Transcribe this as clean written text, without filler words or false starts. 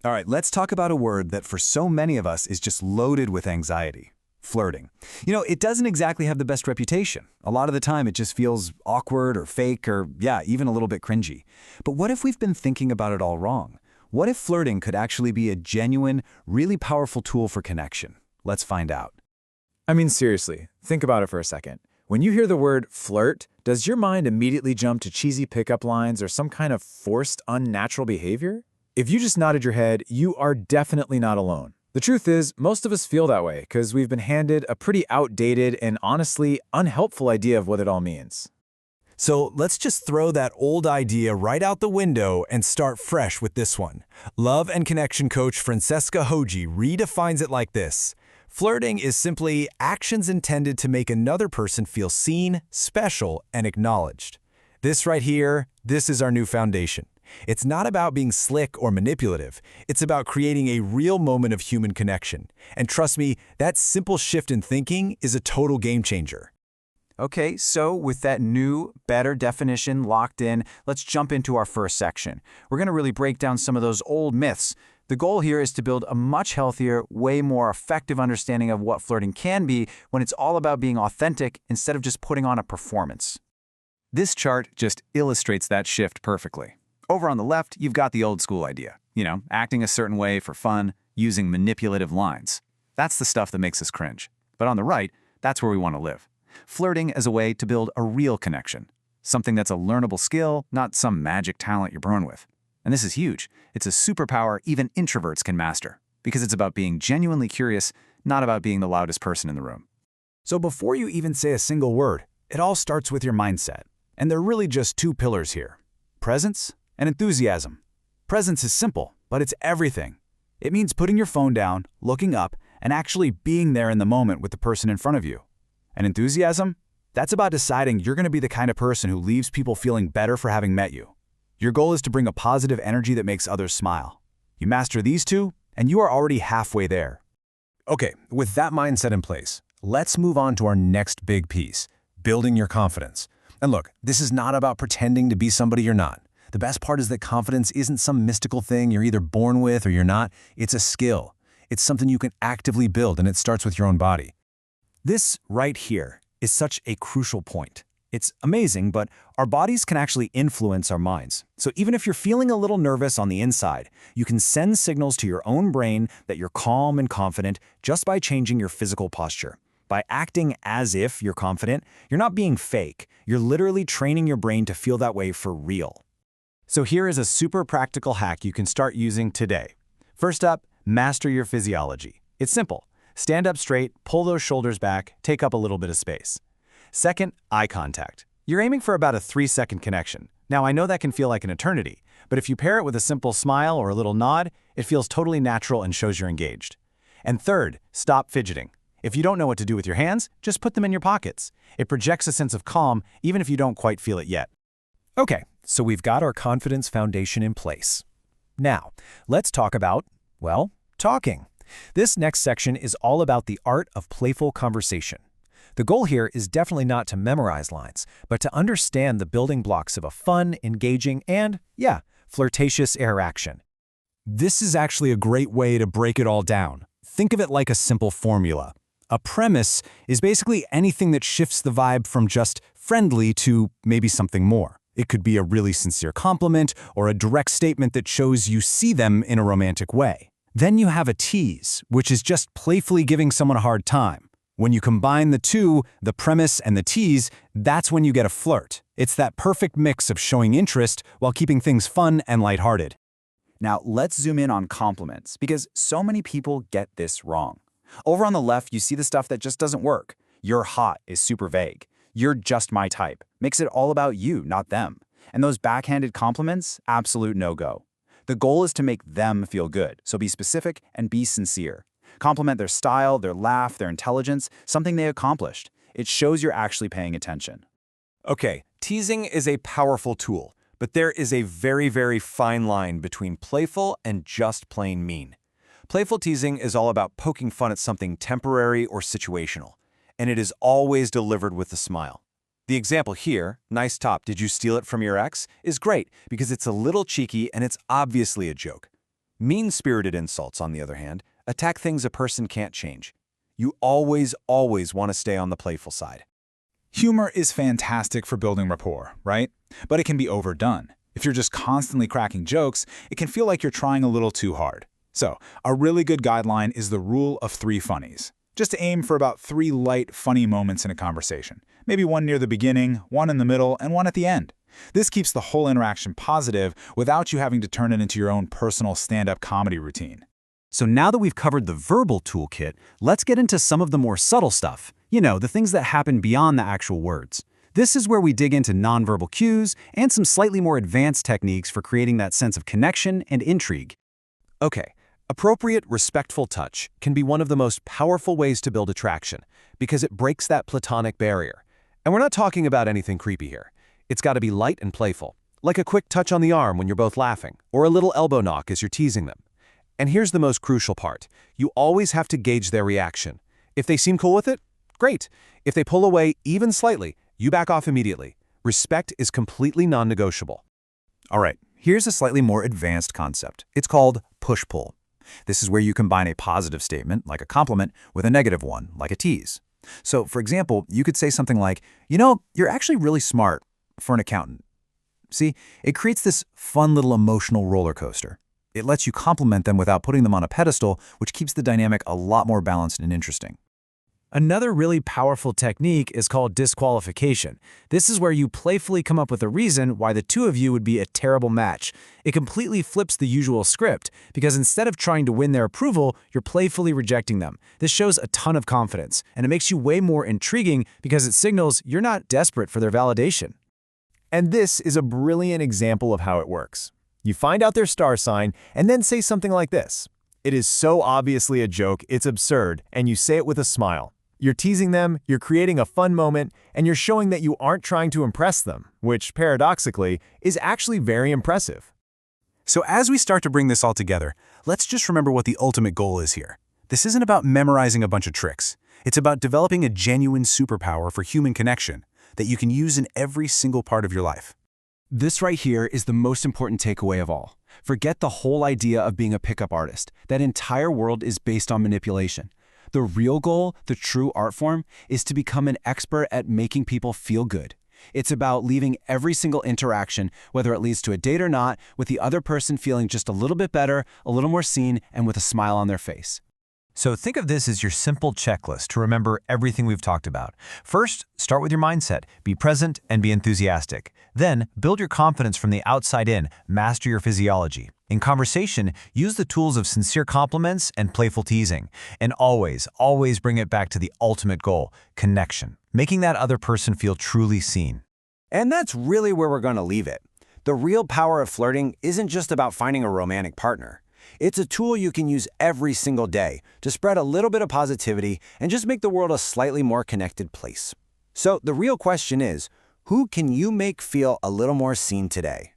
All right, let's talk about a word that for so many of us is just loaded with anxiety. Flirting. It doesn't exactly have the best reputation. A lot of the time it just feels awkward or fake or, yeah, even a little bit cringy. But what if we've been thinking about it all wrong? What if flirting could actually be a genuine, really powerful tool for connection? Let's find out. I mean, seriously, think about it for a second. When you hear the word flirt, does your mind immediately jump to cheesy pickup lines or some kind of forced, unnatural behavior? If you just nodded your head, you are definitely not alone. The truth is, most of us feel that way because we've been handed a pretty outdated and honestly unhelpful idea of what it all means. So let's just throw that old idea right out the window and start fresh with this one. Love and connection coach Francesca Hoji redefines it like this. Flirting is simply actions intended to make another person feel seen, special, and acknowledged. This right here, this is our new foundation. It's not about being slick or manipulative. It's about creating a real moment of human connection. And trust me, that simple shift in thinking is a total game changer. Okay, so with that new, better definition locked in, let's jump into our first section. We're going to really break down some of those old myths. The goal here is to build a much healthier, way more effective understanding of what flirting can be when it's all about being authentic instead of just putting on a performance. This chart just illustrates that shift perfectly. Over on the left, you've got the old school idea. Acting a certain way for fun, using manipulative lines. That's the stuff that makes us cringe. But on the right, that's where we want to live. Flirting as a way to build a real connection. Something that's a learnable skill, not some magic talent you're born with. And this is huge. It's a superpower even introverts can master. Because it's about being genuinely curious, not about being the loudest person in the room. So before you even say a single word, it all starts with your mindset. And there are really just two pillars here. Presence and enthusiasm. Presence is simple, but it's everything. It means putting your phone down, looking up, and actually being there in the moment with the person in front of you. And enthusiasm? That's about deciding you're going to be the kind of person who leaves people feeling better for having met you. Your goal is to bring a positive energy that makes others smile. You master these two, and you are already halfway there. Okay, with that mindset in place, let's move on to our next big piece, building your confidence. And look, this is not about pretending to be somebody you're not. The best part is that confidence isn't some mystical thing you're either born with or you're not. It's a skill. It's something you can actively build, and it starts with your own body. This right here is such a crucial point. It's amazing, but our bodies can actually influence our minds. So even if you're feeling a little nervous on the inside, you can send signals to your own brain that you're calm and confident just by changing your physical posture. By acting as if you're confident, you're not being fake. You're literally training your brain to feel that way for real. So here is a super practical hack you can start using today. First up, master your physiology. It's simple. Stand up straight, pull those shoulders back, take up a little bit of space. Second, eye contact. You're aiming for about a 3-second connection. Now, I know that can feel like an eternity, but if you pair it with a simple smile or a little nod, it feels totally natural and shows you're engaged. And third, stop fidgeting. If you don't know what to do with your hands, just put them in your pockets. It projects a sense of calm, even if you don't quite feel it yet. Okay, so we've got our confidence foundation in place. Now, let's talk about, well, talking. This next section is all about the art of playful conversation. The goal here is definitely not to memorize lines, but to understand the building blocks of a fun, engaging, and, yeah, flirtatious interaction. This is actually a great way to break it all down. Think of it like a simple formula. A premise is basically anything that shifts the vibe from just friendly to maybe something more. It could be a really sincere compliment or a direct statement that shows you see them in a romantic way. Then you have a tease, which is just playfully giving someone a hard time. When you combine the two, the premise and the tease, that's when you get a flirt. It's that perfect mix of showing interest while keeping things fun and lighthearted. Now, let's zoom in on compliments, because so many people get this wrong. Over on the left, you see the stuff that just doesn't work. You're hot is super vague. You're just my type. Makes it all about you, not them. And those backhanded compliments, absolute no-go. The goal is to make them feel good, so be specific and be sincere. Compliment their style, their laugh, their intelligence, something they accomplished. It shows you're actually paying attention. Okay, teasing is a powerful tool, but there is a very, very fine line between playful and just plain mean. Playful teasing is all about poking fun at something temporary or situational, and it is always delivered with a smile. The example here, nice top, did you steal it from your ex, is great because it's a little cheeky and it's obviously a joke. Mean-spirited insults, on the other hand, attack things a person can't change. You always want to stay on the playful side. Humor is fantastic for building rapport, right? But it can be overdone. If you're just constantly cracking jokes, it can feel like you're trying a little too hard. So, a really good guideline is the rule of 3 funnies. Just aim for about 3 light, funny moments in a conversation. Maybe one near the beginning, one in the middle, and one at the end. This keeps the whole interaction positive without you having to turn it into your own personal stand-up comedy routine. So now that we've covered the verbal toolkit, let's get into some of the more subtle stuff. You know, the things that happen beyond the actual words. This is where we dig into nonverbal cues and some slightly more advanced techniques for creating that sense of connection and intrigue. Okay, appropriate, respectful touch can be one of the most powerful ways to build attraction because it breaks that platonic barrier. And we're not talking about anything creepy here. It's got to be light and playful, like a quick touch on the arm when you're both laughing, or a little elbow knock as you're teasing them. And here's the most crucial part. You always have to gauge their reaction. If they seem cool with it, great. If they pull away even slightly, you back off immediately. Respect is completely non-negotiable. All right, here's a slightly more advanced concept. It's called push-pull. This is where you combine a positive statement, like a compliment, with a negative one, like a tease. So, for example, you could say something like, "You know, you're actually really smart for an accountant." See, it creates this fun little emotional roller coaster. It lets you compliment them without putting them on a pedestal, which keeps the dynamic a lot more balanced and interesting. Another really powerful technique is called disqualification. This is where you playfully come up with a reason why the two of you would be a terrible match. It completely flips the usual script, because instead of trying to win their approval, you're playfully rejecting them. This shows a ton of confidence, and it makes you way more intriguing because it signals you're not desperate for their validation. And this is a brilliant example of how it works. You find out their star sign and then say something like this. It is so obviously a joke, it's absurd, and you say it with a smile. You're teasing them, you're creating a fun moment, and you're showing that you aren't trying to impress them, which, paradoxically, is actually very impressive. So as we start to bring this all together, let's just remember what the ultimate goal is here. This isn't about memorizing a bunch of tricks. It's about developing a genuine superpower for human connection that you can use in every single part of your life. This right here is the most important takeaway of all. Forget the whole idea of being a pickup artist. That entire world is based on manipulation. The real goal, the true art form, is to become an expert at making people feel good. It's about leaving every single interaction, whether it leads to a date or not, with the other person feeling just a little bit better, a little more seen, and with a smile on their face. So think of this as your simple checklist to remember everything we've talked about. First, start with your mindset. Be present and be enthusiastic. Then, build your confidence from the outside in. Master your physiology. In conversation, use the tools of sincere compliments and playful teasing. And always bring it back to the ultimate goal, connection. Making that other person feel truly seen. And that's really where we're going to leave it. The real power of flirting isn't just about finding a romantic partner. It's a tool you can use every single day to spread a little bit of positivity and just make the world a slightly more connected place. So the real question is, who can you make feel a little more seen today?